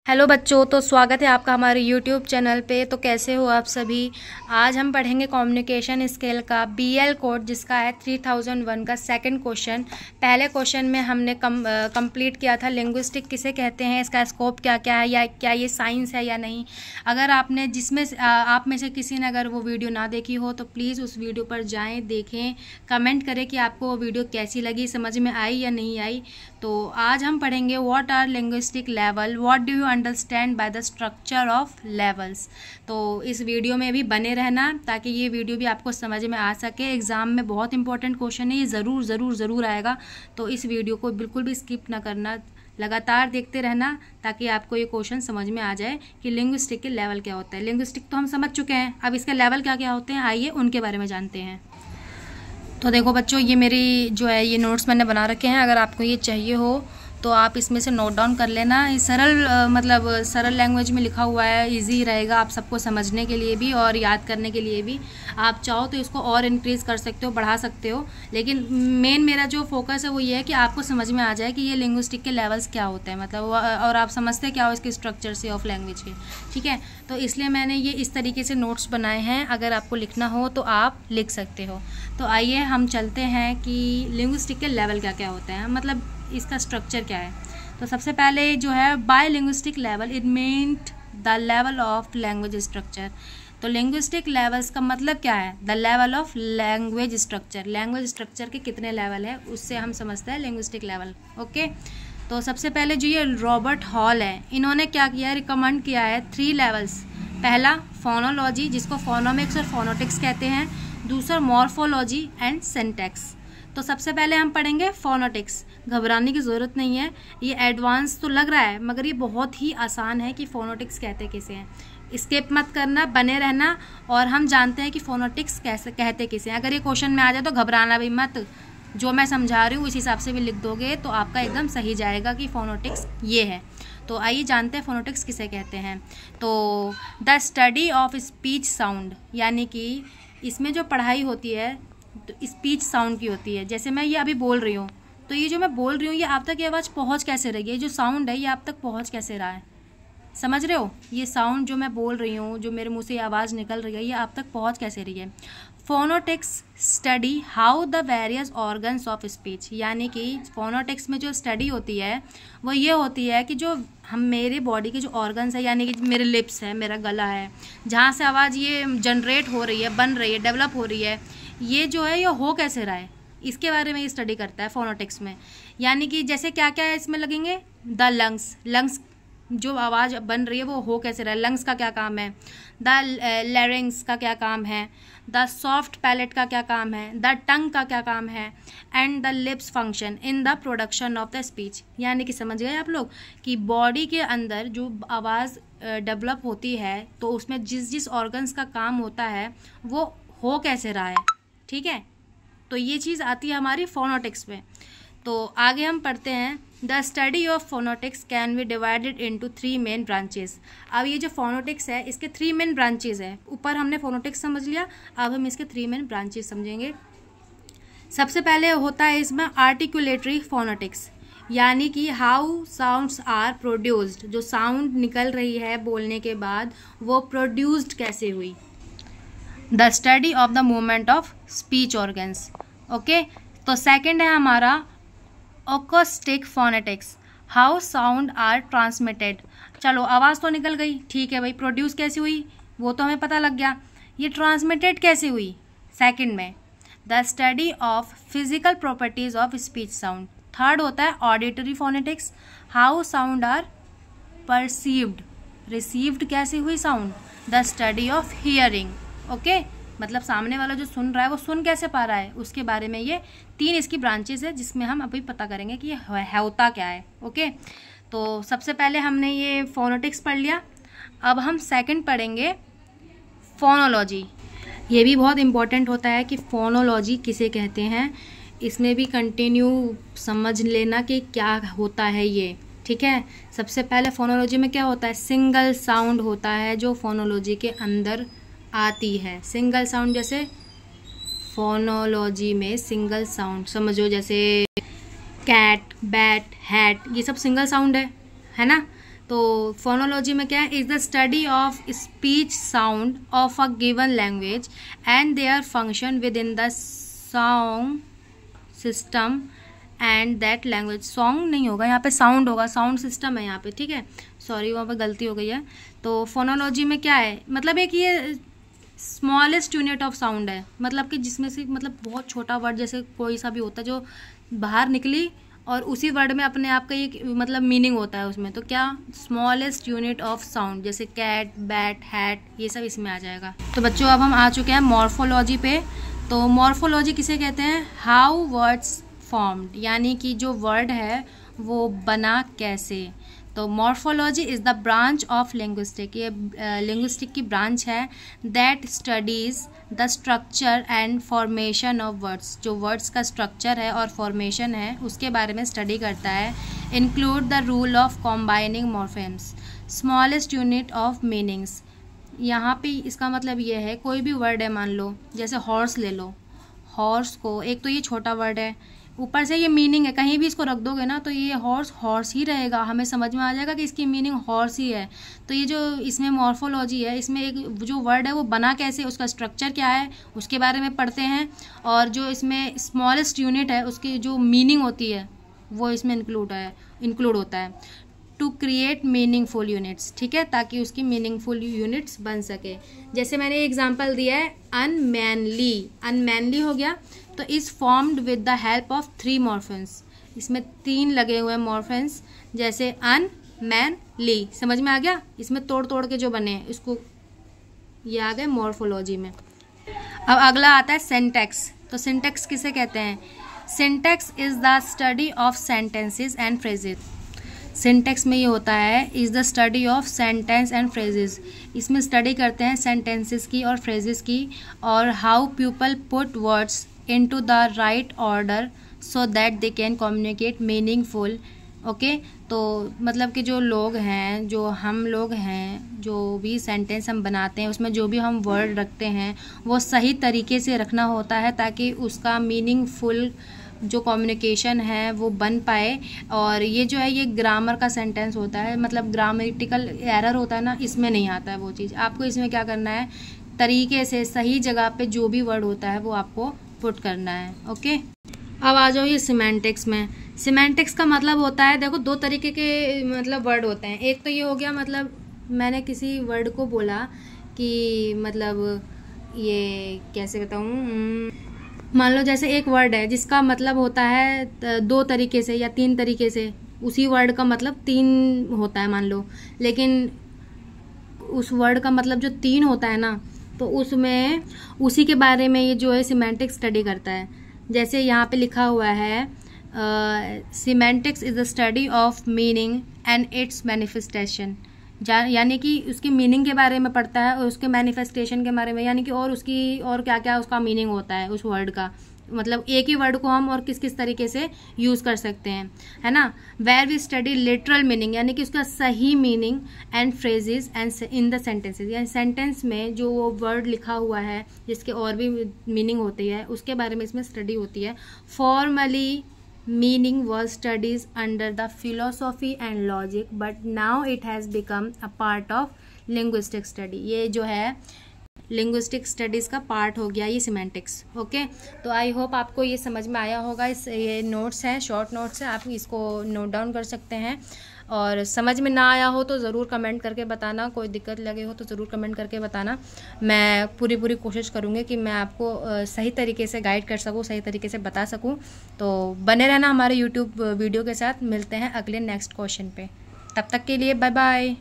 Hello बच्चों, तो स्वागत है आपका हमारे यूट्यूब चैनल पे। तो कैसे हो आप सभी। आज हम पढ़ेंगे कम्युनिकेशन स्किल का बीएल कोड, जिसका है 3001 का सेकंड क्वेश्चन। पहले क्वेश्चन में हमने कंप्लीट किया था लिंग्विस्टिक किसे कहते हैं, इसका स्कोप क्या क्या है, या क्या ये साइंस है या नहीं। अगर आपने आप में से किसी ने अगर वो वीडियो ना देखी हो तो प्लीज़ उस वीडियो पर जाएँ, देखें, कमेंट करें कि आपको वो वीडियो कैसी लगी, समझ में आई या नहीं आई। तो आज हम पढ़ेंगे what are linguistic level, what do you understand by the structure of levels. तो इस वीडियो में भी बने रहना ताकि ये वीडियो भी आपको समझ में आ सके। एग्ज़ाम में बहुत इंपॉर्टेंट क्वेश्चन है, ये ज़रूर आएगा। तो इस वीडियो को बिल्कुल भी स्किप ना करना, लगातार देखते रहना ताकि आपको ये क्वेश्चन समझ में आ जाए कि लिंग्विस्टिक के लेवल क्या होता है। लिंग्विस्टिक तो हम समझ चुके हैं, अब इसके लेवल क्या क्या होते हैं, आइए उनके बारे में जानते हैं। तो देखो बच्चों, ये मेरी जो है ये नोट्स मैंने बना रखे हैं। अगर आपको ये चाहिए हो तो आप इसमें से नोट डाउन कर लेना। ये सरल लैंग्वेज में लिखा हुआ है, इजी रहेगा आप सबको समझने के लिए भी और याद करने के लिए भी। आप चाहो तो इसको और इंक्रीज़ कर सकते हो, बढ़ा सकते हो, लेकिन मेन मेरा जो फोकस है वो ये है कि आपको समझ में आ जाए कि ये लिंग्विस्टिक के लेवल्स क्या होते हैं, मतलब और आप समझते क्या हो इसके स्ट्रक्चर से ऑफ लैंग्वेज के। ठीक है, तो इसलिए मैंने ये इस तरीके से नोट्स बनाए हैं। अगर आपको लिखना हो तो आप लिख सकते हो। तो आइए हम चलते हैं कि लिंग्विस्टिक के लेवल क्या क्या होते हैं, मतलब इसका स्ट्रक्चर क्या है। तो सबसे पहले जो है by linguistic level it means the level of language structure. तो लिंग्विस्टिक लेवल्स का मतलब क्या है, the level of language structure. Language structure के कितने लेवल है उससे हम समझते हैं लिंग्विस्टिक लेवल। ओके, तो सबसे पहले जो ये रॉबर्ट हॉल है, इन्होंने क्या किया है, रिकमेंड किया है 3 लेवल्स। पहला फोनोलॉजी, जिसको फोनोमिक्स और फोनोटिक्स कहते हैं। दूसरा मॉर्फोलॉजी एंड सिंटैक्स। तो सबसे पहले हम पढ़ेंगे फोनोटिक्स। घबराने की ज़रूरत नहीं है, ये एडवांस तो लग रहा है मगर ये बहुत ही आसान है कि फोनोटिक्स कहते किसे हैं। स्किप मत करना, बने रहना, और हम जानते हैं कि फोनोटिक्स कैसे कहते किसे हैं। अगर ये क्वेश्चन में आ जाए तो घबराना भी मत, जो मैं समझा रही हूँ उस हिसाब से भी लिख दोगे तो आपका एकदम सही जाएगा कि फोनोटिक्स ये है। तो आइए जानते हैं फोनोटिक्स किसे कहते हैं। तो the study of speech sound, यानी कि इसमें जो पढ़ाई होती है तो स्पीच साउंड की होती है। जैसे मैं ये अभी बोल रही हूँ तो ये जो मैं बोल रही हूँ ये आप तक ये आवाज़ पहुँच कैसे रही है, ये जो साउंड है ये आप तक पहुँच कैसे रहा है, समझ रहे हो। ये साउंड जो मैं बोल रही हूँ, जो मेरे मुंह से आवाज़ निकल रही है, ये आप तक पहुँच कैसे रही है। Phonetics study how the various organs of speech, यानी कि फोनोटिक्स में जो स्टडी होती है वो ये होती है कि जो हम मेरे बॉडी के जो ऑर्गन्स है, यानी कि मेरे लिप्स है, मेरा गला है, जहाँ से आवाज़ ये जनरेट हो रही है, बन रही है, डेवलप हो रही है, ये जो है ये हो कैसे रहा है, इसके बारे में ये स्टडी करता है फोनोटिक्स में। यानी कि जैसे क्या क्या है इसमें लगेंगे, द लंग्स जो आवाज़ बन रही है वो हो कैसे रहा है, लंग्स का क्या काम है, द लैरिंग्स का क्या काम है, द सॉफ्ट पैलेट का क्या काम है, द टंग का क्या काम है, and the lips function in the production of the speech. यानी कि समझ गए आप लोग कि बॉडी के अंदर जो आवाज़ डेवलप होती है तो उसमें जिस जिस ऑर्गन्स का काम होता है वो हो कैसे रहा है। ठीक है, तो ये चीज़ आती है हमारी फोनोटिक्स में। तो आगे हम पढ़ते हैं the study of phonetics can be divided into 3 main branches. अब ये जो फोनोटिक्स है इसके 3 मेन ब्रांचेस है। ऊपर हमने फोनोटिक्स समझ लिया, अब हम इसके 3 मेन ब्रांचेस समझेंगे। सबसे पहले होता है इसमें आर्टिकुलेटरी फोनोटिक्स, यानी कि हाउ साउंड्स आर प्रोड्यूस्ड, जो साउंड निकल रही है बोलने के बाद वो प्रोड्यूस्ड कैसे हुई। The study of the movement of speech organs. Okay, तो सेकंड है हमारा acoustic phonetics, how sound are transmitted. चलो आवाज़ तो निकल गई, ठीक है भाई, प्रोड्यूस कैसे हुई वो तो हमें पता लग गया, ये ट्रांसमिटेड कैसे हुई सेकंड में। The study of physical properties of speech sound. Third होता है auditory phonetics, how sound are perceived, received कैसे हुई sound. The study of hearing, okay, मतलब सामने वाला जो सुन रहा है वो सुन कैसे पा रहा है, उसके बारे में ये 3 इसकी ब्रांचेस है जिसमें हम अभी पता करेंगे कि ये होता क्या है। ओके, तो सबसे पहले हमने ये फोनोटिक्स पढ़ लिया, अब हम सेकंड पढ़ेंगे फोनोलॉजी। ये भी बहुत इंपॉर्टेंट होता है कि फोनोलॉजी किसे कहते हैं, इसमें भी कंटिन्यू समझ लेना कि क्या होता है ये। ठीक है, सबसे पहले फोनोलॉजी में क्या होता है, सिंगल साउंड होता है जो फोनोलॉजी के अंदर आती है। सिंगल साउंड, जैसे फोनोलॉजी में सिंगल साउंड समझो, जैसे कैट, बैट, हैट, ये सब सिंगल साउंड है ना। तो फोनोलॉजी में क्या है, is the study of speech sound of a given language and their function with in the sound system and that language. Song नहीं होगा यहाँ पे, साउंड होगा, साउंड सिस्टम है यहाँ पे, ठीक है, सॉरी वहाँ पे गलती हो गई है। तो फोनोलॉजी में क्या है, मतलब एक ये स्मॉलेस्ट यूनिट ऑफ साउंड है, मतलब कि जिसमें से मतलब बहुत छोटा वर्ड जैसे कोई सा भी होता है जो बाहर निकली और उसी वर्ड में अपने आप का एक मतलब मीनिंग होता है उसमें, तो क्या स्मॉलेस्ट यूनिट ऑफ साउंड, जैसे कैट, बैट, हैट, ये सब इसमें आ जाएगा। तो बच्चों अब हम आ चुके हैं मॉर्फोलॉजी पे। तो मॉर्फोलॉजी किसे कहते हैं, हाउ वर्ड्स फॉर्म्ड, यानी कि जो वर्ड है वो बना कैसे। तो morphology is the branch of linguistic, ये लिंग्विस्टिक की ब्रांच है that studies the structure and formation of words, जो वर्ड्स का स्ट्रक्चर है और फॉर्मेशन है उसके बारे में स्टडी करता है। Include the rule of combining morphemes, smallest unit of meanings. यहाँ पे इसका मतलब ये है, कोई भी वर्ड है, मान लो जैसे हॉर्स ले लो, हॉर्स को एक तो ये छोटा वर्ड है, ऊपर से ये मीनिंग है, कहीं भी इसको रख दोगे ना तो ये हॉर्स हॉर्स ही रहेगा, हमें समझ में आ जाएगा कि इसकी मीनिंग हॉर्स ही है। तो ये जो इसमें मॉर्फोलॉजी है, इसमें एक जो वर्ड है वो बना कैसे, उसका स्ट्रक्चर क्या है उसके बारे में पढ़ते हैं, और जो इसमें स्मॉलेस्ट यूनिट है उसकी जो मीनिंग होती है वो इसमें इंक्लूड होता है टू क्रिएट मीनिंगफुल यूनिट्स, ठीक है, ताकि उसकी मीनिंगफुल यूनिट्स बन सके। जैसे मैंने एग्जांपल दिया है अनमैनली, अनमैनली हो गया तो is formed with the help of 3 मॉर्फेम्स, इसमें 3 लगे हुए हैं मॉर्फेम्स, जैसे अनमैनली, समझ में आ गया, इसमें तोड़ के जो बने हैं इसको, ये आ गए मॉर्फोलॉजी में। अब अगला आता है सिंटैक्स। तो सिंटैक्स किसे कहते हैं, syntax is the study of sentences and phrases. Syntax में ये होता है is the study of sentence and phrases, इसमें स्टडी करते हैं सेंटेंसेस की और फ्रेजेस की, और how people put words into the right order so that they can communicate meaningful. Okay, तो मतलब कि जो लोग हैं, जो हम लोग हैं, जो भी सेंटेंस हम बनाते हैं उसमें जो भी हम वर्ड रखते हैं वो सही तरीके से रखना होता है ताकि उसका मीनिंगफुल जो कम्युनिकेशन है वो बन पाए। और ये जो है ये ग्रामर का सेंटेंस होता है, मतलब ग्रामेटिकल एरर होता है ना, इसमें नहीं आता है वो चीज़। आपको इसमें क्या करना है, तरीके से सही जगह पे जो भी वर्ड होता है वो आपको पुट करना है। ओके, अब आ जाओ ये सिमेंटिक्स में। सिमेंटिक्स का मतलब होता है, देखो 2 तरीके के मतलब वर्ड होते हैं। एक तो ये हो गया, मतलब मैंने किसी वर्ड को बोला कि मतलब ये कैसे बताऊँ, मान लो जैसे एक वर्ड है जिसका मतलब होता है 2 तरीके से या 3 तरीके से, उसी वर्ड का मतलब 3 होता है मान लो, लेकिन उस वर्ड का मतलब जो 3 होता है ना, तो उसमें उसी के बारे में ये जो है सिमेंटिक्स स्टडी करता है। जैसे यहाँ पे लिखा हुआ है semantics is the study of meaning and its manifestation, यानी कि उसकी मीनिंग के बारे में पढ़ता है और उसके मैनिफेस्टेशन के बारे में, यानी कि और उसकी और क्या क्या उसका मीनिंग होता है उस वर्ड का, मतलब एक ही वर्ड को हम और किस किस तरीके से यूज़ कर सकते हैं, है ना। Where we study literal meaning, यानी कि उसका सही meaning and phrases and in the sentences, यानी सेंटेंस में जो वो वर्ड लिखा हुआ है जिसके और भी मीनिंग होती है उसके बारे में इसमें स्टडी होती है। Formally meaning was studies under the philosophy and logic but now it has become a part of linguistic study। ये जो है लिंग्विस्टिक स्टडीज़ का पार्ट हो गया ये सिमेंटिक्स। ओके, तो आई होप आपको ये समझ में आया होगा। ये नोट्स हैं, शॉर्ट नोट्स हैं, आप इसको नोट डाउन कर सकते हैं, और समझ में ना आया हो तो ज़रूर कमेंट करके बताना, कोई दिक्कत लगे हो तो ज़रूर कमेंट करके बताना। मैं पूरी कोशिश करूँगी कि मैं आपको सही तरीके से गाइड कर सकूँ, सही तरीके से बता सकूँ। तो बने रहना हमारे यूट्यूब वीडियो के साथ। मिलते हैं अगले नेक्स्ट क्वेश्चन पे, तब तक के लिए बाय बाय।